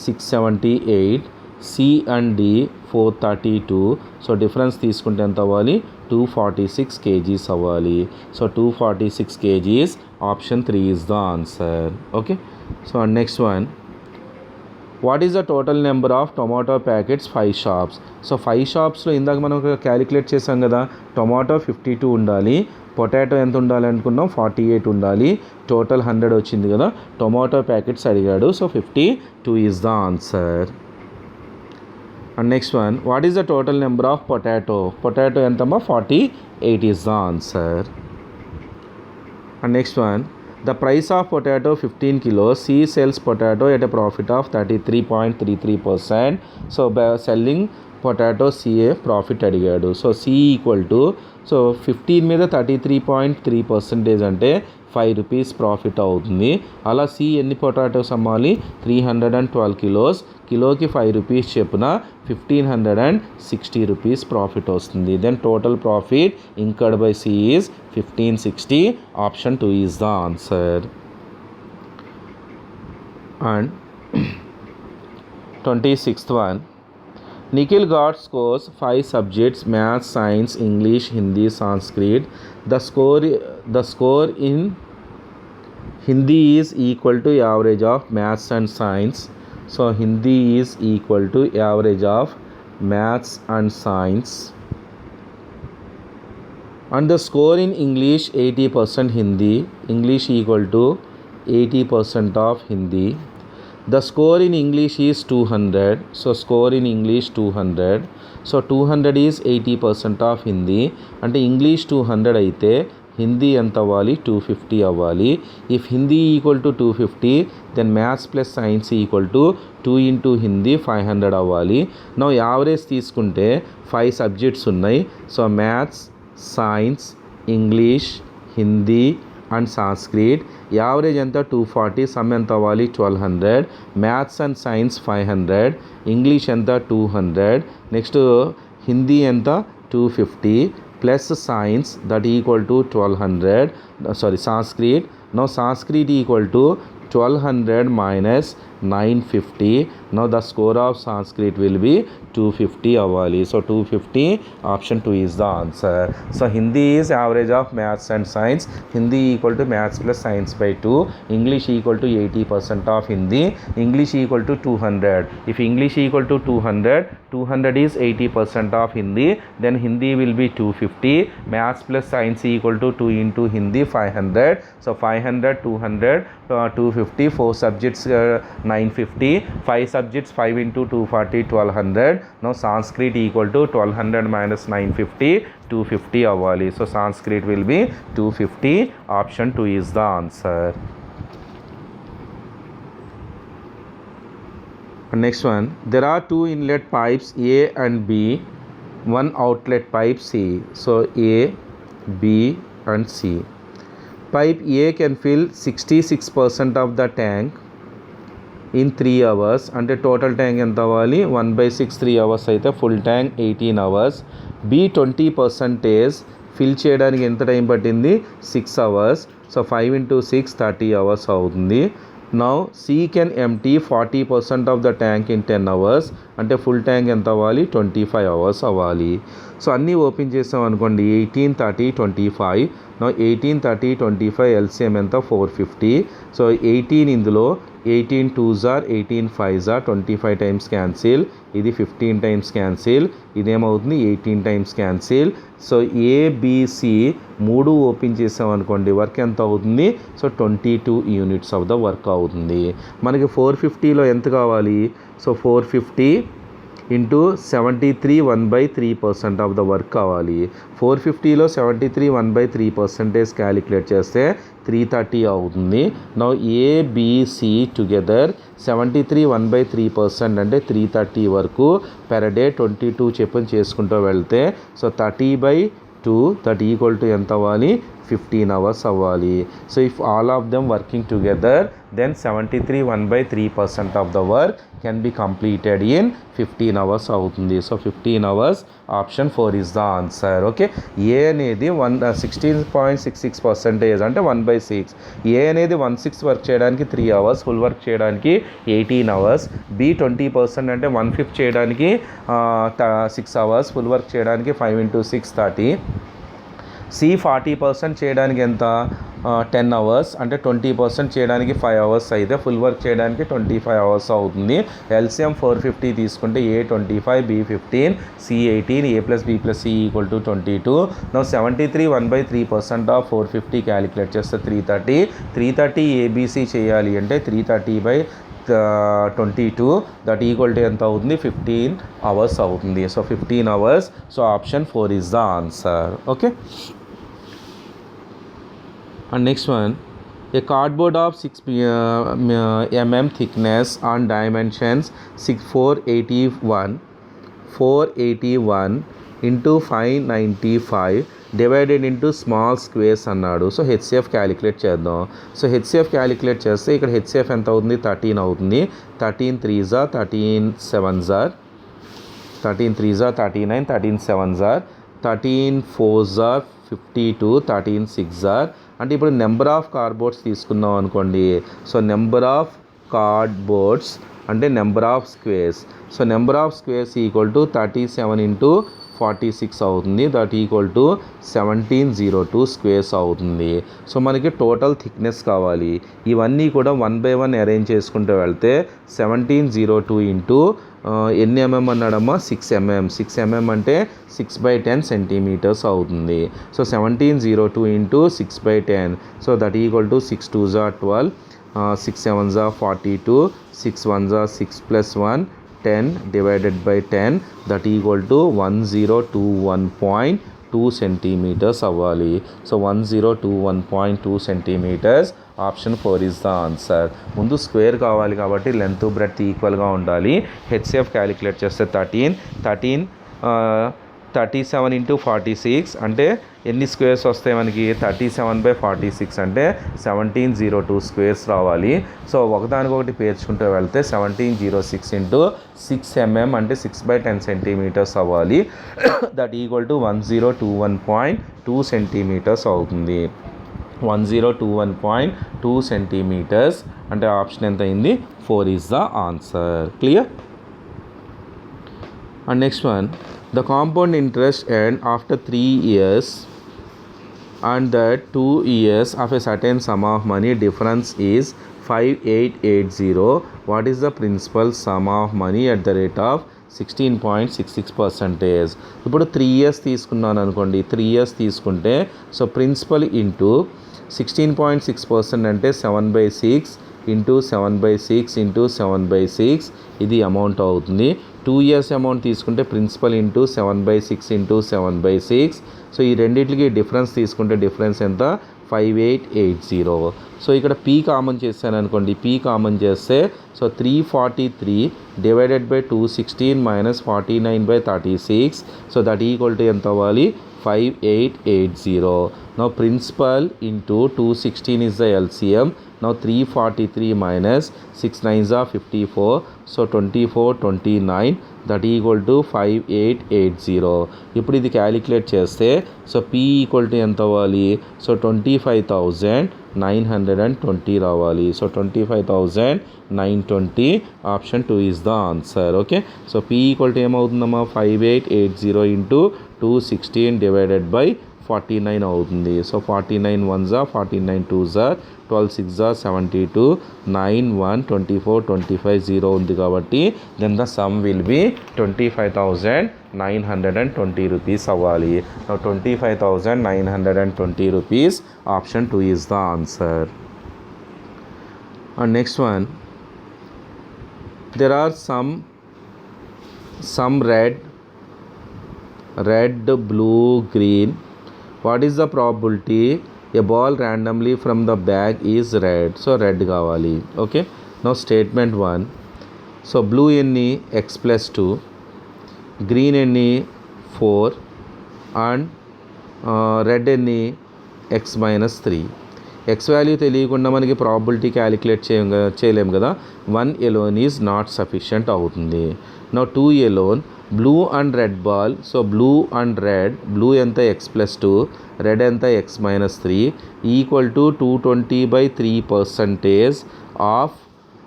678, C and D 432. So difference తీసుకుంటే ఎంత అవ్వాలి 246 kgs అవ్వాలి. So 246 kgs. Option 3 is the answer. Okay. So next one, what is the total number of tomato packets 5 shops? So 5 షాప్స్లో ఇందాక మనం calculate చేసాం కదా, tomato 52 ఉండాలి, పొటాటో ఎంత ఉండాలి అనుకున్నాం 48 ఉండాలి, టోటల్ 100 వచ్చింది కదా, టొమాటో ప్యాకెట్స్ అడిగాడు. So 52 is the answer. And next one, what is the total number of potato ఎంతమ్మా 48 is the answer. And next one, the price of potato 15 kilos, C sells potato at a profit of 33.33%. So by selling potato C a profit అడిగాడు. So C equal to so 15 మీద 33.3% అంటే 5 rupees profit అవుతుంది. అలా C ఎన్ని potatoes అమ్మాలి 312 kilos, కిలోకి 5 rupees చెప్పున 1560 rupees profit వస్తుంది. Then total profit incurred by C is 1560. Option 2 is the answer. And 26th one, Nikhil got scores 5 subjects: maths, science, English, Hindi, Sanskrit. The score in Hindi is equal to average of maths and science. So Hindi is equal to average of maths and science. And the score in English 80% Hindi. English equal to 80% of Hindi. The score in English is 200. So score in English 200. So 200 is 80% of Hindi. అంటే English 200 అయితే హిందీ ఎంత అవ్వాలి 250 అవ్వాలి. If Hindi equal to 250 then maths plus science equal to 2 into Hindi 500 అవ్వాలి. No average తీసుకుంటే 5 subjects ఉన్నాయి. So maths, science, English, Hindi and Sanskrit. Average ఎంత 240. Some ఎంత అవ్వాలి 1200. Maths and science 500. ఇంగ్లీష్ ఎంత 200. నెక్స్ట్ హిందీ ఎంత 250 plus science that equal to 1200. Sorry Sanskrit. No Sanskrit equal to 1200 minus 950. Now the score of Sanskrit will be 250 అవ్వాలి. So 250 option 2 is the answer. So Hindi is average of maths and science. Hindi equal to maths plus science by 2. English equal to 80% of Hindi. English equal to 200. If English equal to 200, 200 is 80% of Hindi. Then Hindi will be 250. Maths plus science equal to 2 into Hindi 500. So 500, 200, 250. 4 subjects 950. 5 subjects 5 into 240 1200. Now Sanskrit equal to 1200 minus 950 250 అవ్వాలి. So Sanskrit will be 250. Option 2 is the answer. Next one, there are 2 inlet pipes A and B, 1 outlet pipe C. So A, B and C. Pipe A can fill 66% of the tank in 3 hours. అంటే total tank ఎంత అవ్వాలి 1/6 3 hours అయితే full tank 18 hours. B 20% fill చేయడానికి ఎంత time పట్టింది 6 hours. So 5 into 6 30 hours అవుతుంది. Now C can empty 40% of the tank in 10 hours. అంటే full tank ఎంత అవ్వాలి 25 hours అవ్వాలి. సో అన్నీ ఓపెన్ చేసాం అనుకోండి 18 30 25. నో 18 30 25 ఎల్సిఎం ఎంత 450. సో 18 ఇందులో 18 2s are 18 5s are 25 times cancel. ఇది 15 టైమ్స్ క్యాన్సిల్. ఇదేమవుతుంది 18 times cancel. So ABC 3 open చేసాం అనుకోండి వర్క్ ఎంత అవుతుంది so 22 units of the work అవుతుంది. మనకి 450లో ఎంత కావాలి so 450 into 73 1/3% of the work కావాలి. 450లో 73 1/3% క్యాలిక్యులేట్ చేస్తే 330 అవుతుంది. నౌ ఏబిసి టుగెదర్ 73 1/3% అంటే 330 వరకు పెర్ డే 22 చెప్పుని చేసుకుంటూ వెళ్తే సో 30/2 దట్ ఈక్వల్ టు ఎంత అవ్వాలి 15 hours అవ్వాలి. So if all of them working together then 73 1/3% of the work can be completed in 15 hours అవుతుంది. So 15 hours option 4 is the answer. Okay, A అనేది 16.66% అంటే 1/6. ఏ అనేది 1/6 work చేయడానికి 3 hours, ఫుల్ వర్క్ చేయడానికి 18 hours. B 20% అంటే 1/5 చేయడానికి 6 hours, full work చేయడానికి 5 into 6 30. C 40% చేయడానికి ఎంత 10 hours అంటే 20% చేయడానికి 5 hours అయితే ఫుల్ వర్క్ చేయడానికి 25 hours అవుతుంది. ఎల్సిఎం 450 తీసుకుంటే A 25 B 15 C 18 A plus B plus C equal to 22. No 73 1/3% of 450 calculate చేస్తే 330 ఏబిసి చేయాలి అంటే 330/22 దట్ ఈక్వల్ టు ఎంత అవుతుంది 15 hours అవుతుంది. So 15 hours. So option 4 is the answer. Okay, and next one, a cardboard of 6 mm thickness on dimensions 481 into 595 divided into small squares అన్నాడు. So HCF calculate చేద్దాం. So HCF calculate చేస్తే ఇక్కడ HCF ఎంత అవుతుంది 13 అవుతుంది. 13 3s are 13 7s are 13 3s are 39 13 7s are 13 4s are 52 13 6s are. అంటే ఇప్పుడు number of cardboards తీసుకున్నాం అనుకోండి. సో నెంబర్ ఆఫ్ కార్డ్బోర్డ్స్ అంటే number of squares. So number of squares equal to 37 into 46 అవుతుంది. దట్ ఈక్వల్ టు 1702 స్క్వేర్స్ అవుతుంది. So మనకి total thickness కావాలి. ఇవన్నీ కూడా 1 by 1 అరేంజ్ చేసుకుంటూ వెళ్తే 1702 ఇంటూ ఎన్ని ఎంఎం అన్నాడమ్మా 6 mm. 6 mm అంటే 6/10 సెంటీమీటర్స్ అవుతుంది. So 1702 into 6/10. So that equal to 6 2s are 12, 6 7s are 42, 6 1s are 6 plus 1 10 divided by 10 that equal to 1021.2 centimeters అవ్వాలి. So 1021.2 centimeters. Option 4 is the answer. ముందు square కావాలి కాబట్టి length breadth ఈక్వల్గా ఉండాలి. HCF calculate చేస్తే 37 into 46 అంటే ఎన్ని squares వస్తాయి మనకి 37/46 అంటే 1702 స్క్వేర్స్ రావాలి. సో ఒకదానికొకటి పేర్చుకుంటూ వెళ్తే 1706 ఇంటూ 6 mm అంటే 6/10 సెంటీమీటర్స్ అవ్వాలి. దట్ ఈక్వల్ టు 1021.2 సెంటీమీటర్స్ అవుతుంది. 1021.2 సెంటీమీటర్స్ అంటే ఆప్షన్ ఎంత అయింది 4 is the answer. Clear? And next one, the compound interest earned after 3 years and that 2 years of a certain sum of money difference is 5880. What is the principal sum of money at the rate of 16.66%? ఇప్పుడు 3 years తీసుకున్నాను అనుకోండి. 3 years తీసుకుంటే so principal into 16.6% అంటే 7/6 into 7/6 into 7/6 ఇది amount అవుతుంది. 2 years amount తీసుకుంటే principal into 7/6 into 7/6. So ఈ రెండింటికి డిఫరెన్స్ తీసుకుంటే డిఫరెన్స్ ఎంత 5880. సో ఇక్కడ పీ కామన్ చేశాను అనుకోండి. పీ కామన్ చేస్తే so 343 divided by 216 minus 49/36. So that equal to ఎంత అవ్వాలి 5880. Now principal into 216 is the LCM. Now 343 minus 6 9s are 54. So 24 29 that equal to 5880. ఇప్పుడు ఇది క్యాలిక్యులేట్ చేస్తే సో P ఈక్వల్ టు ఎంత అవ్వాలి సో 25,920 రావాలి. So 25,920 option 2 is the answer. Okay, so P equal to ఏమవుతుందమ్మా 5880 into 216 divided by 49 అవుతుంది. So 49 1s are 49 2s are 12 6s are 72 9 1 24 25 0 ఉంది కాబట్టి then the sum will be 25,920 rupees అవ్వాలి. 25,920 rupees option 2 is the answer. And next one, there are some red, blue, green. What is the probability a ball randomly from the bag is red? So red కావాలి. Okay, now statement 1. So blue ఎన్ని x+2, green ఎన్ని 4 and red ఎన్ని x-3. X value తెలియకుండా మనకి probability calculate చేయలేము కదా. 1 alone is not sufficient అవుతుంది. Now 2 alone, blue and red ball. So blue and red, blue ఎంత x+2, రెడ్ ఎంత x-3 equal to 220/3% of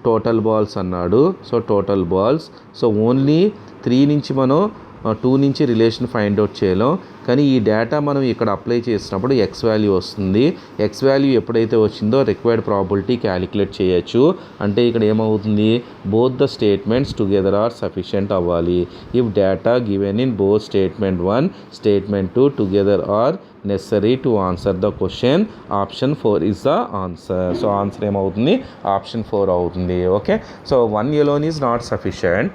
total balls అన్నాడు. So total balls. So only 3 నుంచి మనం 2 నుంచి రిలేషన్ ఫైండ్ అవుట్ చేయలేం. కానీ ఈ డేటా మనం ఇక్కడ అప్లై చేసినప్పుడు ఎక్స్ వాల్యూ వస్తుంది. ఎక్స్ వాల్యూ ఎప్పుడైతే వచ్చిందో రిక్వైర్డ్ ప్రాబిలిటీ క్యాలిక్యులేట్ చేయొచ్చు. అంటే ఇక్కడ ఏమవుతుంది both the statements together are sufficient అవ్వాలి. If data given in both statement 1 statement 2 together are necessary to answer the question, option 4 is the answer. So answer ఏమవుతుంది option 4 అవుతుంది. Okay, so 1 alone is not sufficient.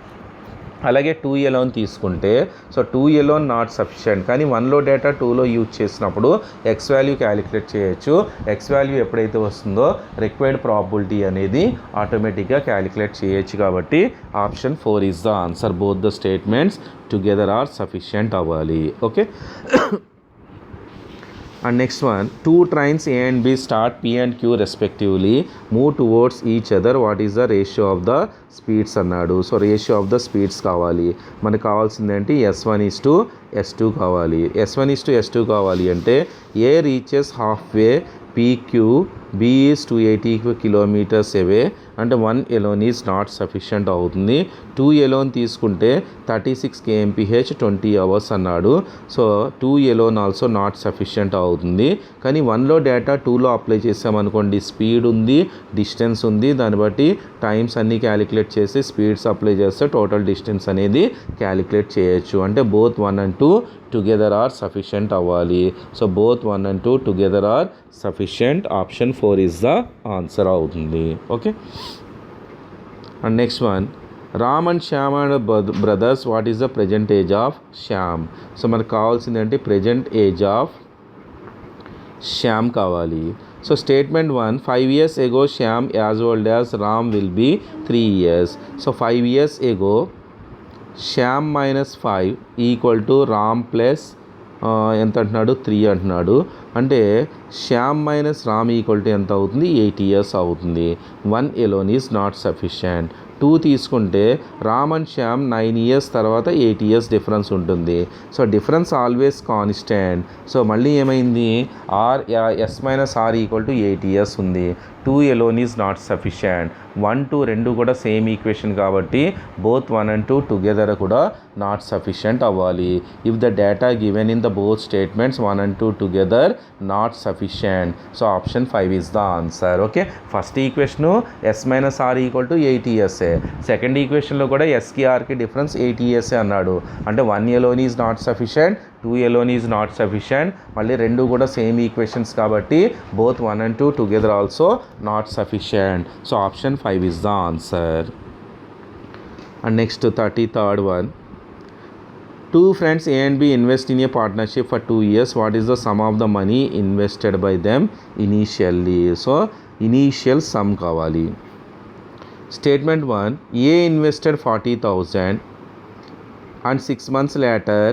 అలాగే 2 alone తీసుకుంటే so 2 alone not sufficient. కానీ 1లో data 2లో use చేసినప్పుడు X value calculate చేయొచ్చు. X value ఎప్పుడైతే వస్తుందో రిక్వైర్డ్ ప్రాబిలిటీ అనేది ఆటోమేటిక్గా క్యాలిక్యులేట్ చేయొచ్చు. కాబట్టి option 4 is the answer. Both the statements together are sufficient అవ్వాలి. Okay, and next one, 2 trains A and B start P and Q respectively, move towards each other. What is the ratio of the speeds అన్నాడు. So ratio of the speeds కావాలి. మనకు కావాల్సింది ఏంటి S1:S2 కావాలి. S1:S2 కావాలి అంటే A reaches half way, PQ B is 280 kilometers away అంటే 1 alone is not sufficient అవుతుంది. 2 ఎలోన్ తీసుకుంటే 36 kmph 20 hours అన్నాడు. So 2 alone also not sufficient అవుతుంది. కానీ 1లో డేటా 2లో అప్లై చేసామనుకోండి, స్పీడ్ ఉంది, డిస్టెన్స్ ఉంది, దాన్ని బట్టి టైమ్స్ అన్నీ క్యాలిక్యులేట్ చేసి స్పీడ్స్ అప్లై చేస్తే టోటల్ డిస్టెన్స్ అనేది క్యాలిక్యులేట్ చేయొచ్చు. అంటే both 1 and 2 together are sufficient అవ్వాలి. So both 1 and 2 together are sufficient. Option 4 is the answer అవుతుంది. Okay, and next one, Ram and Shyam and brothers, what is the present age of Shyam? So మనకు కావాల్సింది అంటే present age of Shyam కావాలి. So statement 1, 5 years ago Shyam as old as Ram will be 3 years. So 5 years ago Shyam -5 equal to Ram plus ఎంత అంటున్నాడు, 3 అంటున్నాడు. అంటే Shyam minus Ram equal to ఎంత అవుతుంది, 8 years అవుతుంది. 1 ఎలోన్ ఈజ్ నాట్ సఫిషియంట్. 2 తీసుకుంటే రామ్ అండ్ శ్యామ్ 9 years తర్వాత 8 years డిఫరెన్స్ ఉంటుంది. So difference always constant. So మళ్ళీ ఏమైంది, S minus R equal to 8 years ఉంది. 2 ఎలోన్ ఈజ్ నాట్ సఫిషియంట్. 1, 2 రెండు కూడా సేమ్ ఈక్వేషన్ కాబట్టి both 1 and 2 టుగెదర్ కూడా నాట్ సఫిషియంట్ అవ్వాలి. If the data given in the both statements 1 and 2 together not sufficient. So option 5 is the answer. Okay, first equation S minus R equal to 8 years. Second ఈక్వేషన్లో కూడా ఎస్కి ఆర్కి difference 8 years అన్నాడు. అంటే 1 alone is not sufficient, 2 alone is not sufficient. మళ్ళీ రెండు కూడా same equations కాబట్టి both 1 and 2 together also not sufficient. So option 5 is the answer. And next 33rd one, 2 friends A and B invest in a partnership for 2 years. What is the sum of the money invested by them initially? So initial sum కావాలి. Statement 1, A invested 40,000 and 6 months later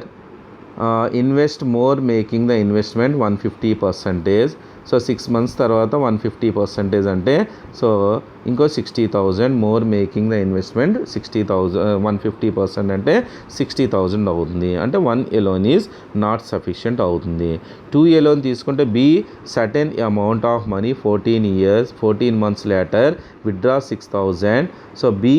invest more, making the investment 150%. So 6 months తర్వాత 150% అంటే so ఇంకో 60,000 more making the investment 60,000 150% అంటే 60,000 అవుతుంది. అంటే 1 alone is not sufficient అవుతుంది. 2 alone తీసుకుంటే B certain amount of money 14 months later withdraw 6,000. So B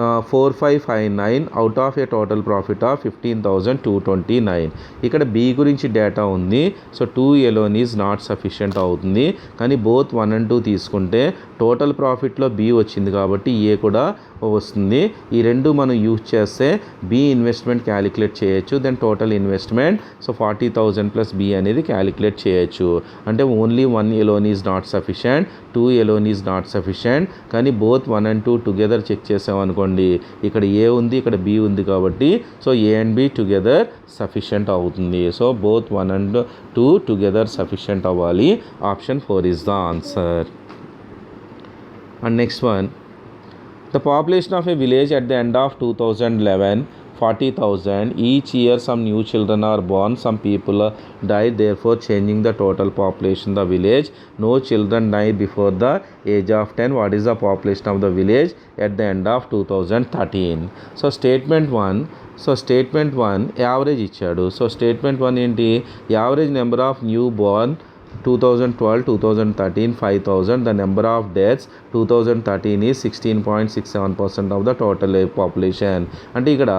4559 out of a total profit of 15,229. ఇక్కడ B గురించి డేటా ఉంది. So 2 alone is not sufficient అవుతుంది. కానీ both 1 and 2 తీసుకుంటే టోటల్ ప్రాఫిట్లో బి వచ్చింది కాబట్టి ఏ కూడా వస్తుంది. ఈ రెండు మనం యూజ్ చేస్తే బి ఇన్వెస్ట్మెంట్ క్యాలిక్యులేట్ చేయొచ్చు. Then total investment so 40,000 plus B అనేది క్యాలిక్యులేట్ చేయొచ్చు. అంటే only 1 alone is not sufficient, 2 alone is not sufficient. కానీ both 1 and 2 టుగెదర్ చెక్ చేసామనుకోండి, ఇక్కడ ఏ ఉంది, ఇక్కడ బి ఉంది కాబట్టి so A and B together sufficient అవుతుంది. So both 1 and 2 together sufficient అవ్వాలి. Option 4 is the answer. And next one, the population of a village at the end of 2011, 40,000. Each year some new children are born, some people die, therefore changing the total population of the village. No children die before the age of 10. What is the population of the village at the end of 2013? So statement 1 average ఇచ్చాడు. So statement 1 ఏంటి, average number of new Born 2012, 2013 5,000. The number of deaths 2013 is 16.67% of the total population. అంటే ఇక్కడ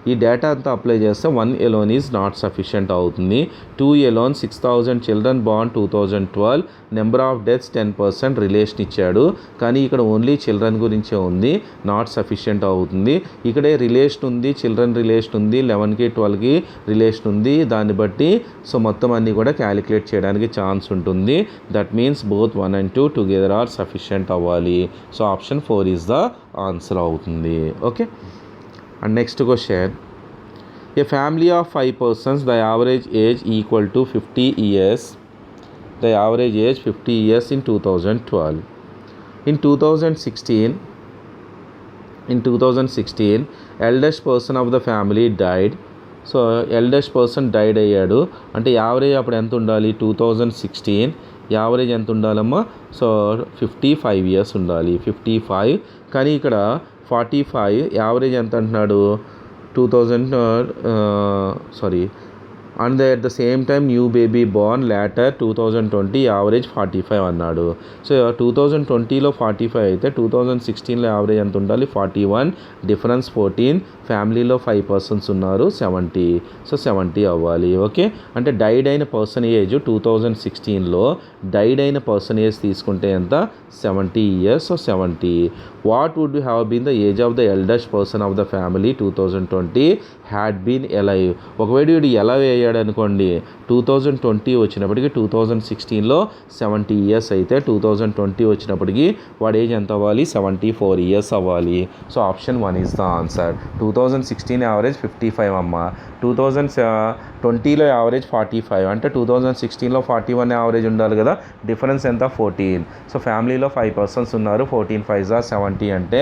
ఈ data అంతా apply చేస్తే 1 alone is not sufficient అవుతుంది. 2 alone 6,000 children born 2012, number of deaths 10% relation ఇచ్చాడు. కానీ ఇక్కడ ఓన్లీ చిల్డ్రన్ గురించే ఉంది, నాట్ సఫిషియంట్ అవుతుంది. ఇక్కడే రిలేషన్ ఉంది, చిల్డ్రన్ రిలేషన్ ఉంది, 11కి 12కి రిలేషన్ ఉంది. దాన్ని బట్టి సో మొత్తం అన్నీ కూడా క్యాలిక్యులేట్ చేయడానికి ఛాన్స్ ఉంటుంది. That means both 1 and 2 together are sufficient అవ్వాలి. So option 4 is the answer అవుతుంది. Okay, and next question, a family of 5 persons, the average age equal to 50 years. The average age 50 years in 2012. In 2016, eldest person of the family died. So eldest person died అయ్యాడు. అంటే average అప్పుడు ఎంత ఉండాలి, 2016 average ఎంత ఉండాలమ్మా, so 55 years ఉండాలి, 55. కానీ ఇక్కడ 45 యావరేజ్ ఎంత అంటున్నాడు, and at the same time new baby Born later 2020 average 45 అన్నాడు. సో 2020లో 45 అయితే 2016లో యావరేజ్ ఎంత ఉండాలి? 41, డిఫరెన్స్ 14, ఫ్యామిలీలో 5 పర్సన్స్ ఉన్నారు 70. సో 70 అవ్వాలి. ఓకే, అంటే డైడ్ అయిన పర్సన్ ఏజ్ 2016లో డైడ్ అయిన పర్సన్ ఏజ్ తీసుకుంటే ఎంత? 70 years. So 70. What would have been the age of the eldest person of the family 2020 had been alive? ఒకవేళ వీడు ఎలైవ్ అయ్యాడు అనుకోండి, 2020 వచ్చినప్పటికీ 2016లో 70 years అయితే 2020 వచ్చినప్పటికీ వాడి ఏజ్ ఎంత అవ్వాలి? 74 years అవ్వాలి. So option 1 is the answer. 2016 average 55 అమ్మ, 2020లో యావరేజ్ 45, అంటే 2016లో 41 యావరేజ్ ఉండాలి కదా, డిఫరెన్స్ ఎంత? 14. సో ఫ్యామిలీలో 5 పర్సన్స్ ఉన్నారు, 14 5s are 70 అంటే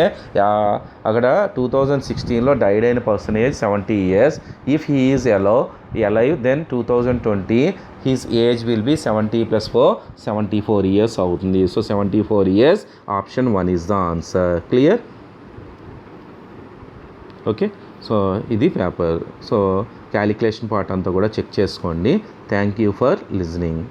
అక్కడ 2016లో డైడ్ అయిన person age 70 years. If he is alive then 2020 his age will be 70 plus 4 74 years అవుతుంది. So 74 years, option 1 is the answer. Clear? Okay, so ఇది పేపర్. సో క్యాలిక్యులేషన్ పార్ట్ అంతా కూడా check చేసుకోండి. Thank you for listening.